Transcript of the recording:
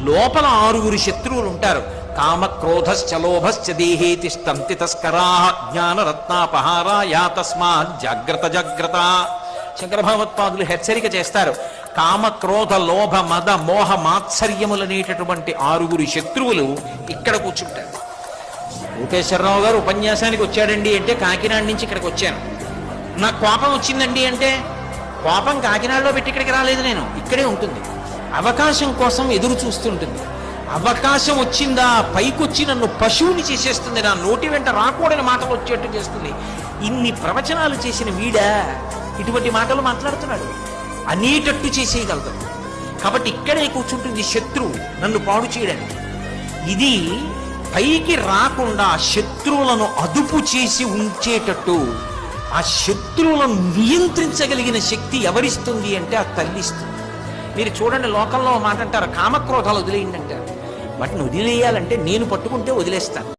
లోపల 6 శత్రువులు ఉంటారు. కామ క్రోధశ్చ లోభశ్చ దేహే తిష్టంతి తస్కరా జ్ఞానరత్నాపహారా యా తస్మాత్ జాగ్రత్త జాగ్రత్త. శంకర భగవత్పాదులు హెచ్చరిక చేస్తారు. కామ క్రోధ లోభ మద మోహ మాత్సర్యములనేటటువంటి 6 శత్రువులు ఇక్కడ కూర్చుంటారు. రూపేశ్వరరావు గారు ఉపన్యాసానికి వచ్చాడండి అంటే కాకినాడ నుంచి ఇక్కడికి వచ్చాను. నాకు కోపం వచ్చిందండి అంటే కోపం కాకినాడలో పెట్టి ఇక్కడికి రాలేదు, నేను ఇక్కడే ఉంటుంది. అవకాశం కోసం ఎదురు చూస్తుంటుంది. అవకాశం వచ్చిందా పైకొచ్చి నన్ను పశువుని చేసేస్తుంది, నా నోటి వెంట రాకూడని మాటలు వచ్చేట్టు చేస్తుంది. ఇన్ని ప్రవచనాలు చేసిన వీడా ఇటువంటి మాటలు మాట్లాడుతున్నాడు అనేటట్టు చేసేయగలదు. కాబట్టి ఇక్కడే కూర్చుంటుంది శత్రువు నన్ను పాడు చేయడానికి. ఇది పైకి రాకుండా శత్రువులను అదుపు చేసి ఉంచేటట్టు, ఆ శత్రువులను నియంత్రించగలిగిన శక్తి ఎవరిస్తుంది అంటే ఆ తల్లిస్తుంది. మీరు చూడండి, లోకంలో మాట అంటారు కామక్రోధాలు వదిలేయండి అంటారు. వాటిని వదిలేయాలంటే నేను పట్టుకుంటే వదిలేస్తాను.